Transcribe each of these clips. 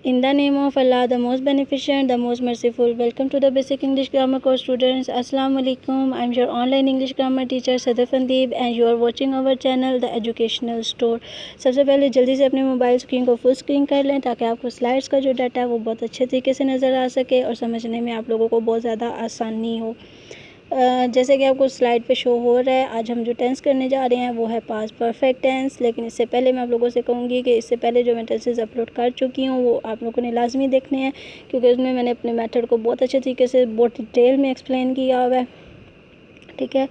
In the name of Allah, the most beneficent, the most merciful. Welcome to the Basic English Grammar course, students. Assalamu alaikum. I'm your online English grammar teacher Sadaf Andeep and you are watching our channel, The Educational Store. सबसे पहले जल्दी से अपने mobile screen को full screen कर लें ताकि आपको स्लाइड्स का जो डाटा है वो बहुत अच्छे तरीके से नज़र आ सके और समझने में आप लोगों को बहुत ज़्यादा आसानी हो। जैसे कि आपको स्लाइड पे शो हो रहा है, आज हम जो टेंस करने जा रहे हैं वो है पास्ट परफेक्ट टेंस। लेकिन इससे पहले मैं आप लोगों से कहूँगी कि इससे पहले जो मैं टेंसेस अपलोड कर चुकी हूँ वो आप लोगों ने लाजमी देखने हैं, क्योंकि उसमें मैंने अपने मेथड को बहुत अच्छे तरीके से बहुत डिटेल में एक्सप्लेन किया हुआ है। ठीक है,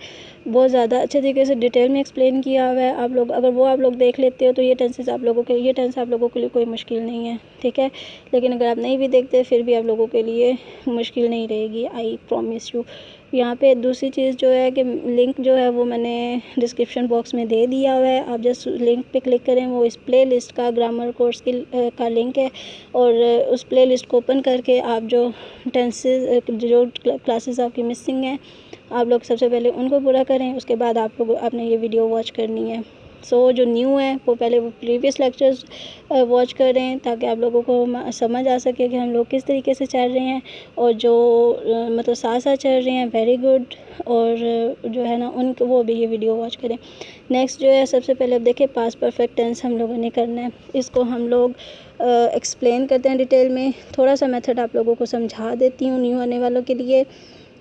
बहुत ज़्यादा अच्छे तरीके से डिटेल में एक्सप्लेन किया हुआ है। आप लोग अगर वो आप लोग देख लेते हो तो ये टेंस आप लोगों के लिए कोई मुश्किल नहीं है। ठीक है, लेकिन अगर आप नहीं भी देखते फिर भी आप लोगों के लिए मुश्किल नहीं रहेगी, आई प्रॉमिस यू। यहाँ पे दूसरी चीज़ जो है कि लिंक जो है वो मैंने डिस्क्रिप्शन बॉक्स में दे दिया हुआ है। आप जस्ट लिंक पे क्लिक करें, वो इस प्ले लिस्ट का ग्रामर कोर्स का लिंक है और उस प्ले लिस्ट को ओपन करके आप जो टेंसेस जो क्लासेस आपकी मिसिंग हैं आप लोग सबसे पहले उनको पूरा करें, उसके बाद आपने ये वीडियो वॉच करनी है। जो न्यू है वो पहले वो प्रीवियस लेक्चर्स वॉच करें ताकि आप लोगों को समझ आ सके कि हम लोग किस तरीके से चल रहे हैं, और जो मतलब साथ साथ चल रहे हैं वेरी गुड, और जो है ना उनको वो भी ये वीडियो वॉच करें। नेक्स्ट जो है सबसे पहले अब देखिए पास्ट परफेक्ट टेंस हम लोगों ने करना है। इसको हम लोग एक्सप्लेन करते हैं डिटेल में। थोड़ा सा मेथड आप लोगों को समझा देती हूँ न्यू आने वालों के लिए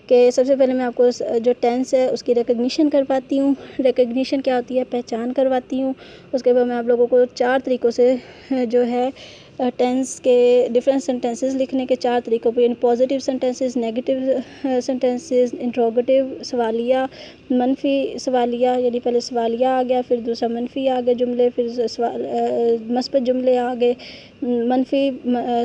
कि सबसे पहले मैं आपको जो टेंस है उसकी रिकग्निशन करवाती हूँ। रिकग्निशन क्या होती है, पहचान करवाती हूँ। उसके बाद मैं आप लोगों को 4 तरीक़ों से जो है टेंस के डिफरेंट सेंटेंसेस लिखने के 4 तरीक़ों पर, यानी positive sentences, negative sentences, interrogative सवालिया, मनफी सवालिया, यानी पहले सवालिया आ गया, फिर दूसरा मनफी आ गया जुमले, फिर मस्बत जुमले आ गए, मनफी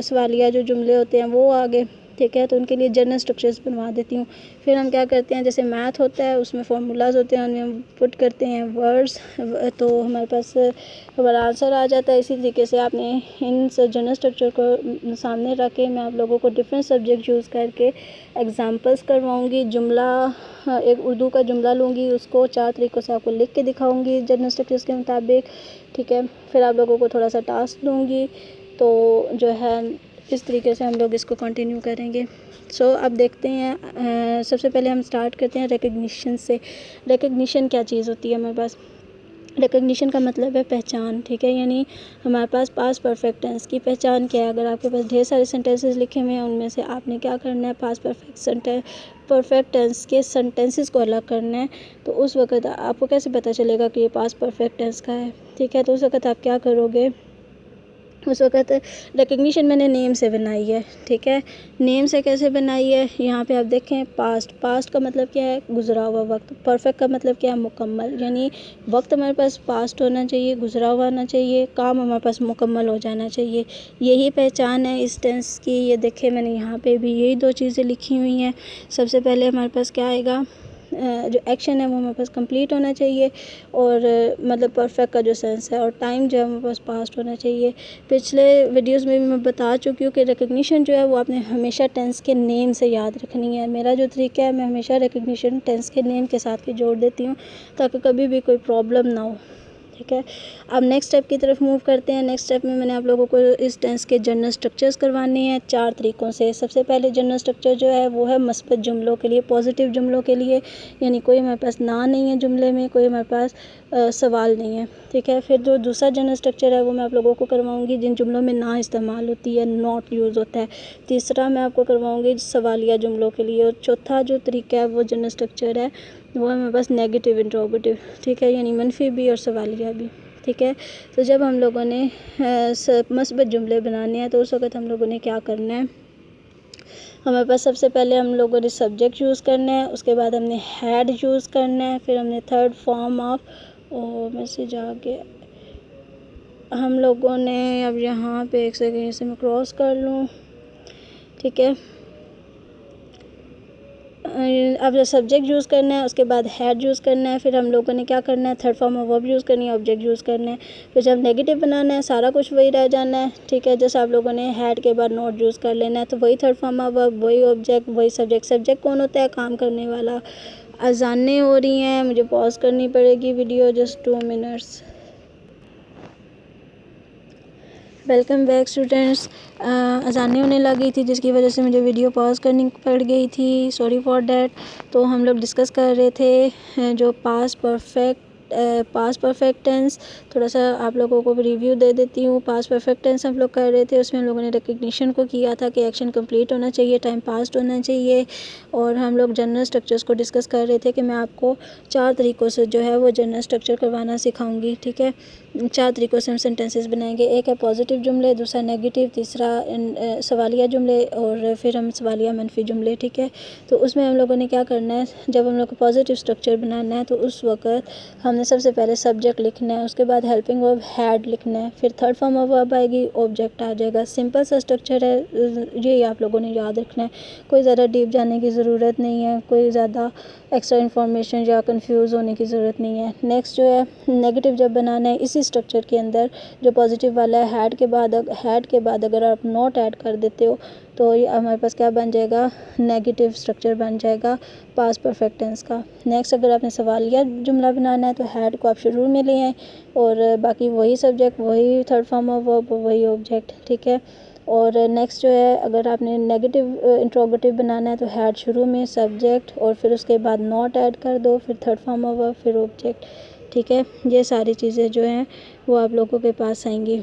सवालिया जो जुमले होते हैं वो आ गए। ठीक है, तो उनके लिए जनरल स्ट्रक्चर्स बनवा देती हूँ। फिर हम क्या करते हैं, जैसे मैथ होता है उसमें फार्मूलाज होते हैं, उनमें हम पुट करते हैं वर्ड्स, तो हमारे पास हमारा आंसर आ जाता है। इसी तरीके से आपने इन जनरल स्ट्रक्चर को सामने रख के मैं आप लोगों को डिफरेंट सब्जेक्ट यूज़ करके एग्जांपल्स करवाऊँगी। जुमला एक उर्दू का जुमला लूँगी, उसको 4 तरीक़ों से आपको लिख के दिखाऊँगी जनरल स्ट्रक्चर्स के मुताबिक। ठीक है, फिर आप लोगों को थोड़ा सा टास्क दूँगी, तो जो है इस तरीके से हम लोग इसको कंटिन्यू करेंगे। अब देखते हैं, सबसे पहले हम स्टार्ट करते हैं रिकग्निशन से। रिकग्निशन क्या चीज़ होती है हमारे पास? रिकग्निशन का मतलब है पहचान। ठीक है, यानी हमारे पास पास्ट परफेक्ट टेंस की पहचान क्या है। अगर आपके पास ढेर सारे सेंटेंसेस लिखे हुए हैं उनमें से आपने क्या करना है, पास्ट परफेक्ट टेंस के सेंटेंसेस को अलग करना है। तो उस वक़्त आपको कैसे पता चलेगा कि ये पास्ट परफेक्ट टेंस का है? ठीक है, तो उस वक़्त आप क्या करोगे, उस वक़्त रिकग्निशन मैंने नेम से बनाई है। ठीक है, नेम से कैसे बनाई है, यहाँ पे आप देखें पास्ट का मतलब क्या है, गुज़रा हुआ वक्त। परफेक्ट का मतलब क्या है, मुकम्मल, यानी वक्त हमारे पास पास्ट होना चाहिए, गुज़रा हुआ होना चाहिए, काम हमारे पास मुकम्मल हो जाना चाहिए। यही पहचान है इस टेंस की। ये देखें मैंने यहाँ पे भी यही 2 चीज़ें लिखी हुई हैं। सबसे पहले हमारे पास क्या आएगा, जो एक्शन है वो हमारे पास कंप्लीट होना चाहिए, और मतलब परफेक्ट का जो सेंस है, और टाइम जो है हमारे पास पास्ट होना चाहिए। पिछले वीडियोस में भी मैं बता चुकी हूँ कि रिकग्निशन जो है वो आपने हमेशा टेंस के नेम से याद रखनी है। मेरा जो तरीका है, मैं हमेशा रिकग्निशन टेंस के नेम के साथ ही जोड़ देती हूँ ताकि कभी भी कोई प्रॉब्लम ना हो। ठीक है, अब नेक्स्ट स्टेप की तरफ मूव करते हैं। नेक्स्ट स्टेप में मैंने आप लोगों को इस टेंस के जनरल स्ट्रक्चर्स करवाने हैं 4 तरीक़ों से। सबसे पहले जनरल स्ट्रक्चर जो है वो है मस्बत जुमलों के लिए, पॉजिटिव जुमलों के लिए, यानी कोई हमारे पास ना नहीं है जुमले में, कोई हमारे पास सवाल नहीं है। ठीक है, फिर जो दूसरा जनरल स्ट्रक्चर है वो मैं आप लोगों को करवाऊंगी जिन जुमलों में ना इस्तेमाल होती है, नॉट यूज़ होता है। तीसरा मैं आपको करवाऊंगी सवालिया जुमलों के लिए, और चौथा जो तरीका है वो जनरल स्ट्रक्चर है वो है मेरे पास नेगेटिव इंट्रोगेटिव। ठीक है, यानी मनफी भी और सवालिया भी। ठीक है, तो जब हम लोगों ने मस्बत जुमले बनाने हैं तो उस वक़्त हम लोगों ने क्या करना है, हमारे पास सबसे पहले हम लोगों ने सब्जेक्ट यूज़ करना है, उसके बाद हमने हैड यूज़ करना है, फिर हमने थर्ड फॉर्म ऑफ मैसेज आ गया हम लोगों ने। अब यहाँ पे एक सेकेंड से मैं क्रॉस कर लूँ। ठीक है, अब जो सब्जेक्ट यूज़ करना है, उसके बाद हैड यूज़ करना है, फिर हम लोगों ने क्या करना है, third form of verb use करनी है, ऑब्जेक्ट यूज़ करना है। फिर जब नेगेटिव बनाना है सारा कुछ वही रह जाना है। ठीक है, जैसे आप लोगों ने हैड के बाद नॉट यूज़ कर लेना है, तो वही थर्ड फॉर्म ऑफ वर्ब, वही ऑब्जेक्ट, वही सब्जेक्ट। सब्जेक्ट कौन होता है, काम करने वाला। अजानें हो रही हैं, मुझे पॉज करनी पड़ेगी video, just 2 minutes. Welcome back students. अज़ानें होने लगी थी जिसकी वजह से मुझे वीडियो पॉज करनी पड़ गई थी, सॉरी फॉर डैट। तो हम लोग डिस्कस कर रहे थे जो पास्ट परफेक्ट टेंस। थोड़ा सा आप लोगों को रिव्यू दे देती हूँ। पास्ट परफेक्ट टेंस हम लोग कर रहे थे, उसमें हम लोगों ने रिकग्निशन को किया था कि एक्शन कंप्लीट होना चाहिए, टाइम पास्ट होना चाहिए। और हम लोग जनरल स्ट्रक्चर्स को डिस्कस कर रहे थे कि मैं आपको 4 तरीक़ों से जो है वो जनरल स्ट्रक्चर करवाना सिखाऊंगी। ठीक है, 4 तरीक़ों से हम सेंटेंसेस बनाएंगे। एक है पॉजिटिव जुमले, दूसरा नेगेटिव, तीसरा सवालिया जुमले और फिर हम सवालिया मनफी जुमले। ठीक है, तो उसमें हम लोगों ने क्या करना है, जब हम लोग को पॉजिटिव स्ट्रक्चर बनाना है तो उस वक्त हमने सबसे पहले सब्जेक्ट लिखना है, उसके बाद हेल्पिंग वर्ब हैड लिखना है, फिर थर्ड फॉर्म ऑफ वर्ब आएगी, ऑब्जेक्ट आ जाएगा। सिंपल सा स्ट्रक्चर है, ये आप लोगों ने याद रखना है। कोई ज़्यादा डीप जाने की ज़रूरत नहीं है, कोई ज़्यादा एक्स्ट्रा इन्फॉर्मेशन या कंफ्यूज होने की ज़रूरत नहीं है। नेक्स्ट जो है नेगेटिव जब बनाना है इसी स्ट्रक्चर के अंदर, जो पॉजिटिव वाला है, हैड के बाद अगर आप नॉट ऐड कर देते हो तो ये हमारे पास क्या बन जाएगा, नेगेटिव स्ट्रक्चर बन जाएगा पास्ट परफेक्ट टेंस का। नेक्स्ट अगर आपने सवालिया जुमला बनाना है तो हैड को आप शुरू में ले आएँ और बाकी वही सब्जेक्ट, वही थर्ड फॉर्म ऑफ वर्ब, वही ऑब्जेक्ट। ठीक है, और नेक्स्ट जो है अगर आपने नेगेटिव इंट्रोगेटिव बनाना है तो हैड शुरू में, सब्जेक्ट और फिर उसके बाद नॉट ऐड कर दो, फिर थर्ड फॉर्म ऑफ वर्ब, फिर ऑब्जेक्ट। ठीक है, ये सारी चीज़ें जो हैं वो आप लोगों के पास आएंगी।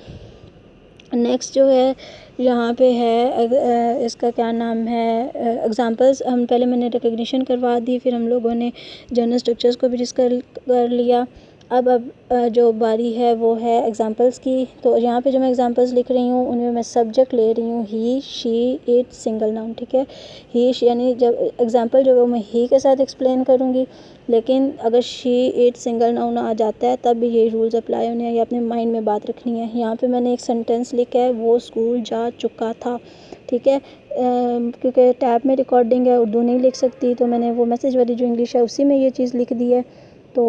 नेक्स्ट जो है यहाँ पे है इसका क्या नाम है, एग्जांपल्स। हम पहले मैंने रिकग्निशन करवा दी, फिर हम लोगों ने जनरल स्ट्रक्चर्स को भी डिस्कस कर लिया। अब जो बारी है वो है एग्जांपल्स की। तो यहाँ पे जो मैं एग्जांपल्स लिख रही हूँ उनमें मैं सब्जेक्ट ले रही हूँ ही, शी, इट, सिंगल नाउन। ठीक है, ही यानी जब एग्जांपल जो है मैं ही के साथ एक्सप्लेन करूँगी, लेकिन अगर शी, इट, सिंगल नाउन आ जाता है तब भी यही रूल्स अप्लाई होने हैं, ये अपने माइंड में बात रखनी है। यहाँ पे मैंने एक सेंटेंस लिखा है, वो स्कूल जा चुका था। ठीक है, क्योंकि टैब में रिकॉर्डिंग है, उर्दू नहीं लिख सकती, तो मैंने वो मैसेज वाली जो इंग्लिश है उसी में ये चीज़ लिख दी है। तो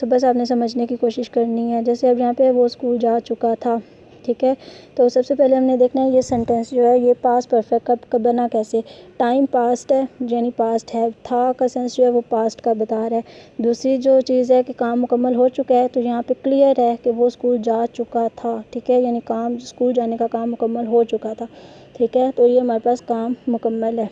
बस आपने समझने की कोशिश करनी है। जैसे अब यहाँ पे वो स्कूल जा चुका था। ठीक है, तो सबसे पहले हमने देखना है ये सेंटेंस जो है ये पास्ट परफेक्ट कब बना, कैसे। टाइम पास्ट है यानी पास्ट है, था का सेंस जो है वो पास्ट का बता रहा है। दूसरी जो चीज़ है कि काम मुकम्मल हो चुका है, तो यहाँ पे क्लियर है कि वो स्कूल जा चुका था। ठीक है, यानी काम, स्कूल जाने का काम मुकम्मल हो चुका था। ठीक है, तो ये हमारे पास काम मुकम्मल है,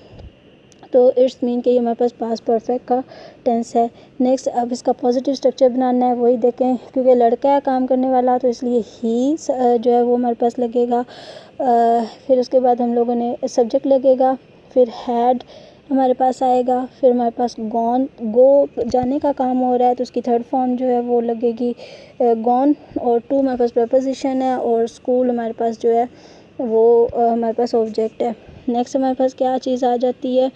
तो इट्स मीन कि ये हमारे पास पास्ट परफेक्ट का टेंस है। नेक्स्ट अब इसका पॉजिटिव स्ट्रक्चर बनाना है, वही देखें। क्योंकि लड़का है काम करने वाला तो इसलिए ही जो है वो हमारे पास लगेगा। फिर उसके बाद हम लोगों ने सब्जेक्ट लगेगा, फिर हैड हमारे पास आएगा, फिर हमारे पास गॉन, गो जाने का काम हो रहा है तो उसकी थर्ड फॉर्म जो है वो लगेगी गॉन, और टू हमारे पास प्रपोजिशन है, और स्कूल हमारे पास जो है वो हमारे पास ऑब्जेक्ट है। नेक्स्ट हमारे पास क्या चीज़ आ जाती है,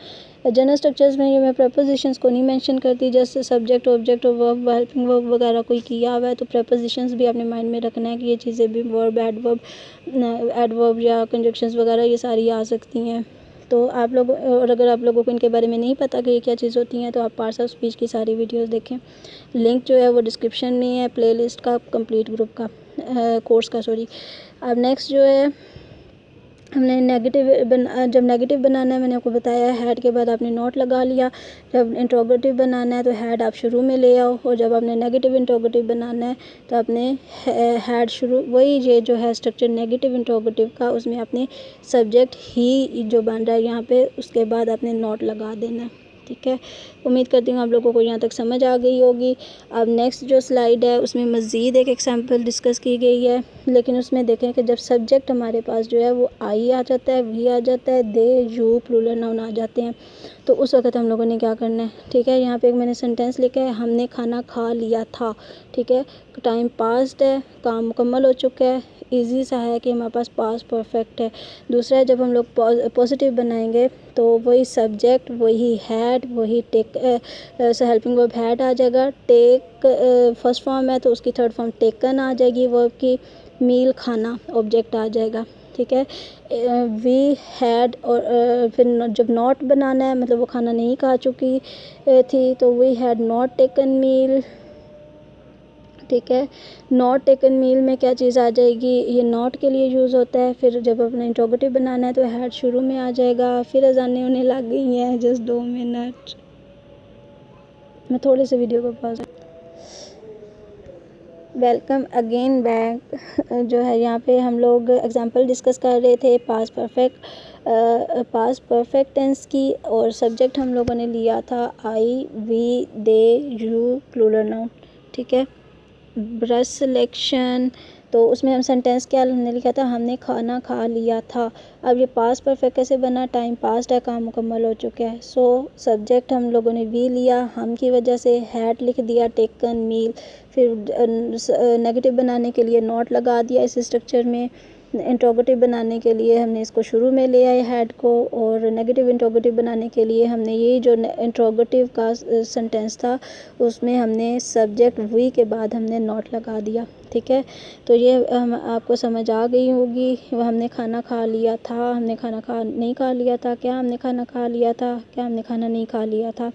जनरल स्ट्रक्चर्स में ये मैं प्रपोजिशंस को नहीं मेंशन करती, जैसे सब्जेक्ट, ऑब्जेक्ट और वर्ब, हेल्पिंग वर्ब वगैरह कोई किया हुआ है तो प्रपोजिशंस भी अपने माइंड में रखना है कि ये चीज़ें भी वर्ब, एडवर्ब या कंजक्शंस वगैरह ये सारी आ सकती हैं। तो आप लोग, और अगर आप लोगों को इनके बारे में नहीं पता कि ये क्या चीज़ होती हैं तो आप पार्ट्स ऑफ स्पीच की सारी वीडियोस देखें। लिंक जो है वो डिस्क्रिप्शन में है, प्लेलिस्ट का, कंप्लीट ग्रुप का, कोर्स का, सॉरी। अब नेक्स्ट जो है हमने जब नेगेटिव बनाना है, मैंने आपको बताया हैड के बाद आपने नॉट लगा लिया। जब इंट्रोगेटिव बनाना है तो हैड आप शुरू में ले आओ, और जब आपने नेगेटिव इंट्रोगेटिव बनाना है तो आपने हैड शुरू, वही ये जो है स्ट्रक्चर नेगेटिव इंट्रोगेटिव का, उसमें आपने सब्जेक्ट ही जो बन रहा है यहाँ पे, उसके बाद आपने नॉट लगा देना है। ठीक है, उम्मीद करती हूँ आप लोगों को यहाँ तक समझ आ गई होगी। अब नेक्स्ट जो स्लाइड है उसमें मज़ीद एक एग्जांपल डिस्कस की गई है, लेकिन उसमें देखें कि जब सब्जेक्ट हमारे पास जो है वो आई आ जाता है, वी आ जाता है, दे, यू, प्लूरल नाउन आ जाते हैं, तो उस वक्त हम लोगों ने क्या करना है। ठीक है, यहाँ पे एक मैंने सेंटेंस लिखा है, हमने खाना खा लिया था। ठीक है, टाइम पास्ट है, काम मुकम्मल हो चुका है, इजी सा है कि हमारे पास पास्ट परफेक्ट है। दूसरा है जब हम लोग पॉजिटिव बनाएंगे तो वही सब्जेक्ट, वही हैड, वही टेक, हेल्पिंग वर्ब हैड आ जाएगा। टेक फर्स्ट फॉर्म है तो उसकी थर्ड फॉर्म टेकन आ जाएगी वर्ब की। मील खाना ऑब्जेक्ट आ जाएगा। ठीक है, वी हैड, और फिर जब नॉट बनाना है मतलब वो खाना नहीं खा चुकी थी तो वी हैड नॉट टेकन मील। ठीक है, नॉट टेकन मील में क्या चीज़ आ जाएगी, ये नॉट के लिए यूज़ होता है। फिर जब अपने इंट्रोगेटिव बनाना है तो हैड शुरू में आ जाएगा। फिर अज़ानें होने लग गई हैं, जस्ट 2 मिनट, मैं थोड़े से वीडियो को पॉज। Welcome again back. जो है यहाँ पे हम लोग एग्जांपल डिस्कस कर रहे थे पास्ट परफेक्ट टेंस की, और सब्जेक्ट हम लोगों ने लिया था I, we, they, you, plural noun. ठीक है। ब्रश सिलेक्शन, तो उसमें हम सेंटेंस क्या हमने लिखा था, हमने खाना खा लिया था। अब ये पास्ट परफेक्ट कैसे बना, टाइम पास्ट है, काम मुकम्मल हो चुका है। सो सब्जेक्ट हम लोगों ने वी लिया, हम की वजह से हैड लिख दिया, टेकन मील। फिर नेगेटिव बनाने के लिए नॉट लगा दिया इस स्ट्रक्चर में। इंट्रोगेटिव बनाने के लिए हमने इसको शुरू में ले आए हैड को, और नेगेटिव इंट्रोगेटिव बनाने के लिए हमने ये जो इंट्रोगेटिव का सेंटेंस था उसमें हमने सब्जेक्ट वी के बाद हमने नॉट लगा दिया। ठीक है। तो ये हम आपको समझ आ गई होगी। हमने खाना खा लिया था, हमने खाना खा नहीं खा लिया था, क्या हमने खाना खा लिया था, क्या हमने खाना नहीं खा लिया था।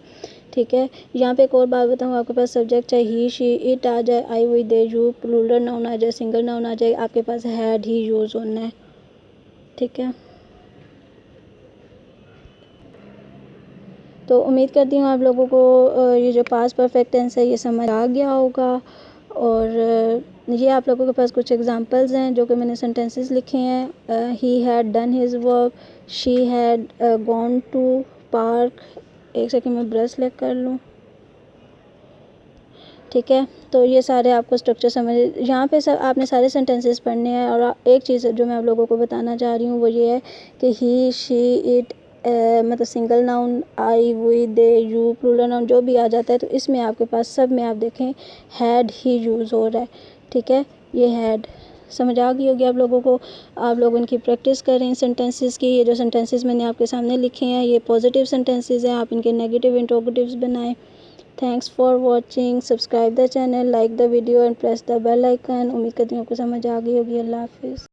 ठीक है। यहाँ पे एक और बात बताऊँ, आपके पास सब्जेक्ट चाहे ही, शी, इट आ जाए, I, we, they, you, plural noun आ जाए, सिंगल नाउन आ जाए, आपके पास हैड ही यूज़ होना है। ठीक है। तो उम्मीद करती हूँ आप लोगों को ये जो पास्ट परफेक्ट टेंस है ये समझ आ गया होगा। और ये आप लोगों के पास कुछ एग्जांपल्स हैं जो कि मैंने सेंटेंसेस लिखे हैं। He had done his work, she had gone to park. एक सेकंड में ब्रश लेकर कर लूँ। ठीक है। तो ये सारे आपको स्ट्रक्चर समझ, यहाँ पे सब आपने सारे सेंटेंसेस पढ़ने हैं। और एक चीज़ जो मैं आप लोगों को बताना चाह रही हूँ वो ये है कि ही, शी, इट, मतलब single noun, I, we, they, you, plural noun जो भी आ जाता है तो इसमें आपके पास सब में आप देखें हैड ही यूज़ हो रहा है। ठीक है। ये हैड समझ आ गई होगी आप लोगों को। आप लोग इनकी प्रैक्टिस करें सेंटेंसेस की। ये जो सेंटेंसेस मैंने आपके सामने लिखे हैं ये पॉजिटिव सेंटेंसेस हैं, आप इनके नेगेटिव इंट्रोगेटिव्स बनाएं। Thanks for watching. Subscribe the channel, like the video and press the bell icon. उम्मीद करती हूँ आपको समझ आ गई होगी। अल्लाह हाफिज़।